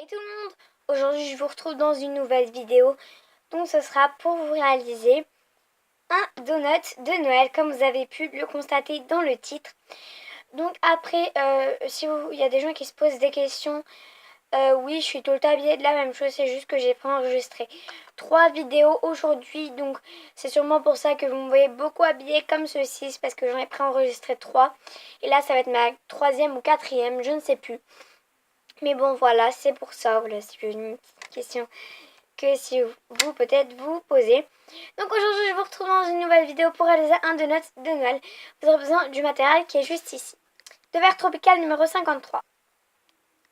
Hey tout le monde, aujourd'hui je vous retrouve dans une nouvelle vidéo. Donc ce sera pour vous réaliser un donut de Noël comme vous avez pu le constater dans le titre. Donc après, si il y a des gens qui se posent des questions, oui je suis tout le temps habillée de la même chose, c'est juste que j'ai pas enregistré 3 vidéos aujourd'hui. Donc c'est sûrement pour ça que vous me voyez beaucoup habillée comme ceci, c'est parce que j'en ai préenregistré 3. Et là ça va être ma 3e ou 4e, je ne sais plus. Mais bon, voilà, c'est pour ça. Voilà, c'est une petite question que si vous peut-être vous posez. Donc aujourd'hui, je vous retrouve dans une nouvelle vidéo pour réaliser un donut de Noël. Vous aurez besoin du matériel qui est juste ici. De verre tropical numéro 53.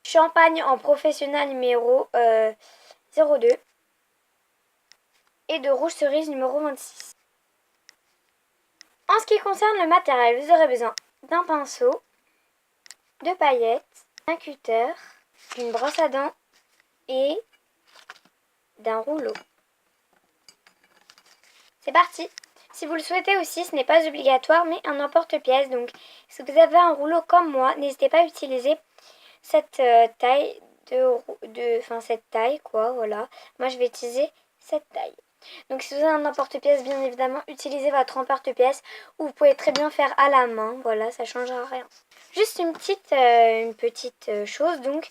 Champagne en professionnel numéro 02. Et de rouge cerise numéro 26. En ce qui concerne le matériel, vous aurez besoin d'un pinceau, de paillettes, d'un cutter, d'une brosse à dents et d'un rouleau. C'est parti! Si vous le souhaitez aussi, ce n'est pas obligatoire, mais un emporte-pièce. Donc, si vous avez un rouleau comme moi, n'hésitez pas à utiliser cette taille cette taille, quoi, voilà. Moi, je vais utiliser cette taille. Donc, si vous avez un emporte-pièce, bien évidemment, utilisez votre emporte-pièce. Ou vous pouvez très bien faire à la main, voilà, ça changera rien. Juste une petite chose, donc...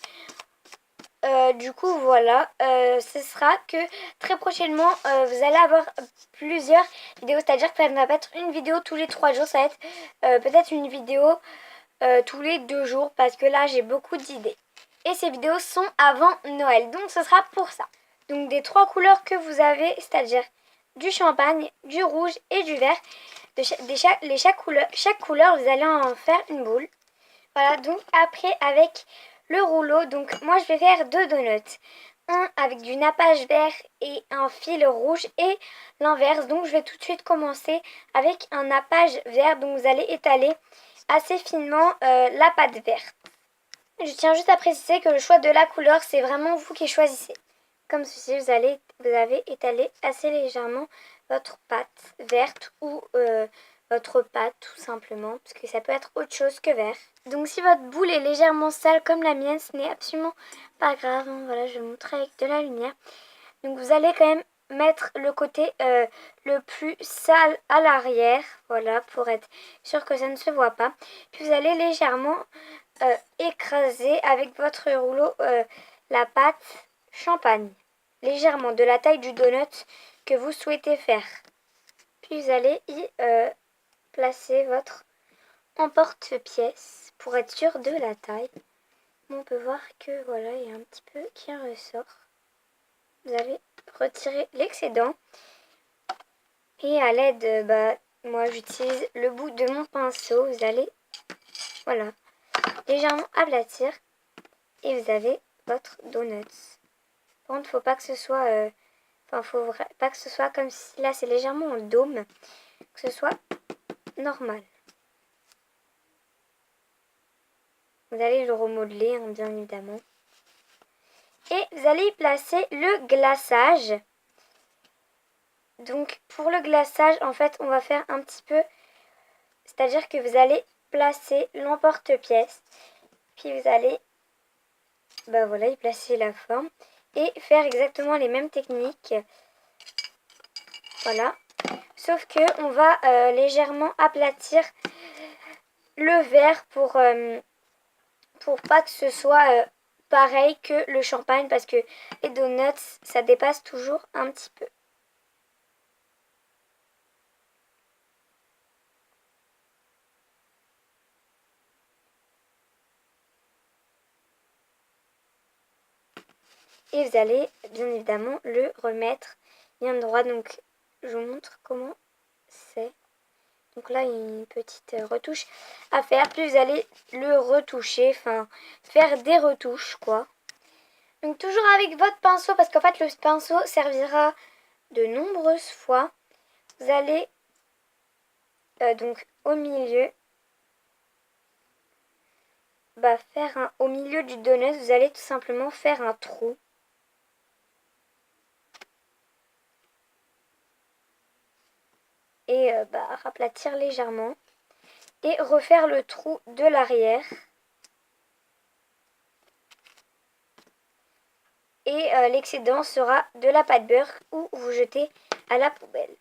du coup voilà, ce sera que très prochainement vous allez avoir plusieurs vidéos, c'est-à-dire que ça ne va pas être une vidéo tous les 3 jours, ça va être peut-être une vidéo tous les 2 jours parce que là j'ai beaucoup d'idées. Et ces vidéos sont avant Noël, donc ce sera pour ça. Donc des 3 couleurs que vous avez, c'est-à-dire du champagne, du rouge et du vert. Chaque couleur vous allez en faire une boule. Voilà, donc après avec le rouleau, donc moi je vais faire 2 donuts. Un avec du nappage vert et un fil rouge et l'inverse. Donc je vais tout de suite commencer avec un nappage vert. Donc vous allez étaler assez finement la pâte verte. Je tiens juste à préciser que le choix de la couleur, c'est vraiment vous qui choisissez. Comme ceci, vous avez étalé assez légèrement votre pâte verte ou votre pâte tout simplement, parce que ça peut être autre chose que vert. Donc si votre boule est légèrement sale comme la mienne, ce n'est absolument pas grave. Voilà, je vais vous montrer avec de la lumière. Donc vous allez quand même mettre le côté le plus sale à l'arrière, voilà, pour être sûr que ça ne se voit pas. Puis vous allez légèrement écraser avec votre rouleau la pâte champagne, légèrement de la taille du donut que vous souhaitez faire. Puis vous allez y placer votre emporte-pièce pour être sûr de la taille. On peut voir que voilà, il y a un petit peu qui ressort. Vous allez retirer l'excédent et à l'aide, moi j'utilise le bout de mon pinceau. Vous allez, voilà, légèrement aplatir et vous avez votre donut. Par contre, faut pas que ce soit, faut pas que ce soit comme si là c'est légèrement en dôme, que ce soit normal. Vous allez le remodeler, hein, bien évidemment. Et vous allez y placer le glaçage. Donc pour le glaçage, en fait, on va faire un petit peu, c'est-à-dire que vous allez placer l'emporte-pièce, puis vous allez, voilà, y placer la forme et faire exactement les mêmes techniques. Voilà. Sauf que on va légèrement aplatir le verre pour pas que ce soit pareil que le champagne, parce que les donuts, ça dépasse toujours un petit peu. Et vous allez bien évidemment le remettre bien droit. Donc je vous montre comment c'est. Donc là il y a une petite retouche à faire. Puis vous allez le retoucher, enfin faire des retouches quoi. Donc toujours avec votre pinceau, parce qu'en fait le pinceau servira de nombreuses fois. Vous allez donc au milieu, au milieu du donut, vous allez tout simplement faire un trou. Et raplatir légèrement. Et refaire le trou de l'arrière. et l'excédent sera de la pâte beurre ou vous jetez à la poubelle.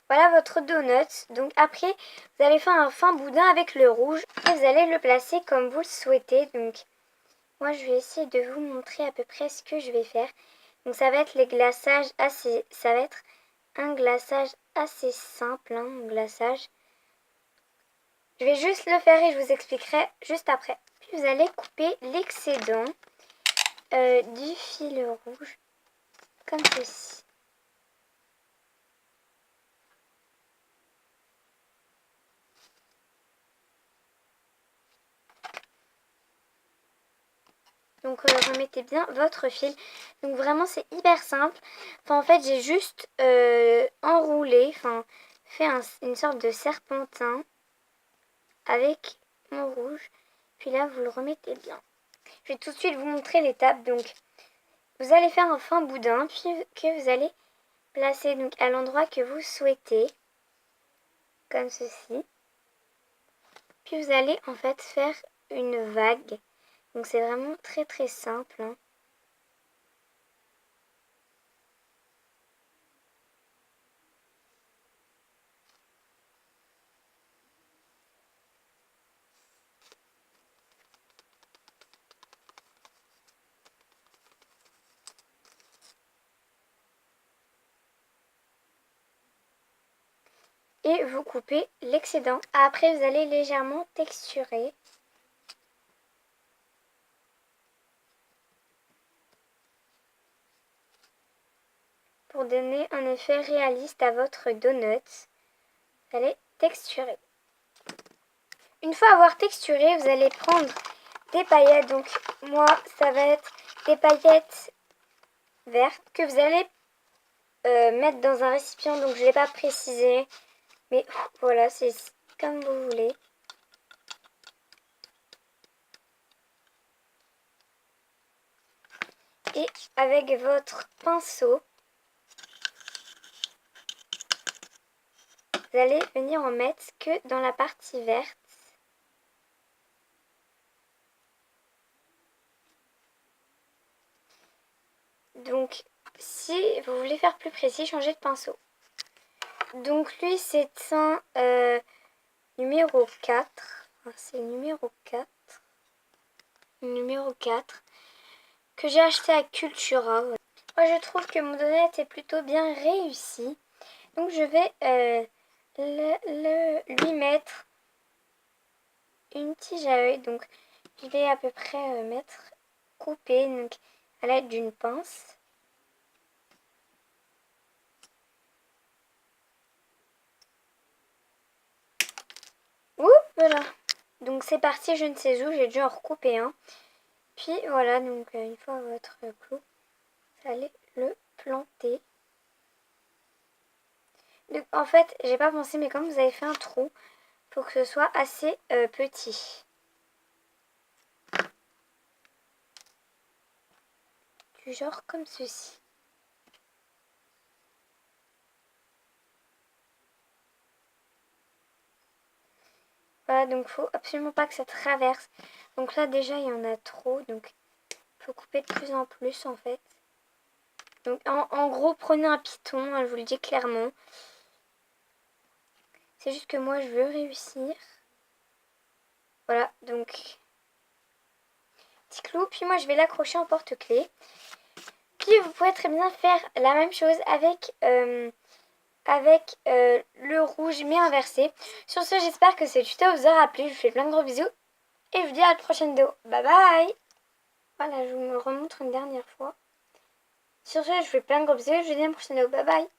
Voilà votre donut. Donc après, vous allez faire un fin boudin avec le rouge et vous allez le placer comme vous le souhaitez. Donc moi, je vais essayer de vous montrer à peu près ce que je vais faire. Donc ça va être ça va être un glaçage assez simple, hein, un glaçage. Je vais juste le faire et je vous expliquerai juste après. Puis vous allez couper l'excédent du fil rouge comme ceci. Donc remettez bien votre fil. Donc vraiment c'est hyper simple. Enfin en fait j'ai juste enroulé, fait une sorte de serpentin avec mon rouge. Puis là vous le remettez bien. Je vais tout de suite vous montrer l'étape. Donc vous allez faire un fin boudin puis que vous allez placer donc à l'endroit que vous souhaitez. Comme ceci. Puis vous allez en fait faire une vague. Donc c'est vraiment très très simple, hein. Et vous coupez l'excédent. Après vous allez légèrement texturer. Pour donner un effet réaliste à votre donut, vous allez texturer. Une fois avoir texturé, vous allez prendre des paillettes. Donc moi, ça va être des paillettes vertes que vous allez mettre dans un récipient. Donc je ne l'ai pas précisé. Mais voilà, c'est comme vous voulez. Et avec votre pinceau, vous allez venir en mettre que dans la partie verte. Donc, si vous voulez faire plus précis, changez de pinceau. Donc, lui, c'est un numéro 4. C'est numéro 4. Numéro 4. Que j'ai acheté à Cultura. Moi, je trouve que mon donut est plutôt bien réussi. Donc, je vais lui mettre une tige à œil. Donc, je vais à peu près couper donc, à l'aide d'une pince. Ouh, voilà. Donc c'est parti, je ne sais où, j'ai dû en recouper un. Puis voilà, donc une fois votre clou, vous allez le planter. Donc, en fait, j'ai pas pensé, mais comme vous avez fait un trou, il faut que ce soit assez petit. Du genre comme ceci. Voilà, donc faut absolument pas que ça traverse. Donc là déjà il y en a trop, donc il faut couper de plus en plus en fait. Donc en gros prenez un piton, hein, je vous le dis clairement. C'est juste que moi je veux réussir. Voilà, donc petit clou, puis moi je vais l'accrocher en porte-clés. Puis vous pouvez très bien faire la même chose avec le rouge mais inversé. Sur ce, j'espère que ce tuto vous aura plu. Je vous fais plein de gros bisous et je vous dis à la prochaine vidéo. Bye bye. Voilà, je vous me remontre une dernière fois. Sur ce, je vous fais plein de gros bisous et je vous dis à la prochaine vidéo. Bye bye.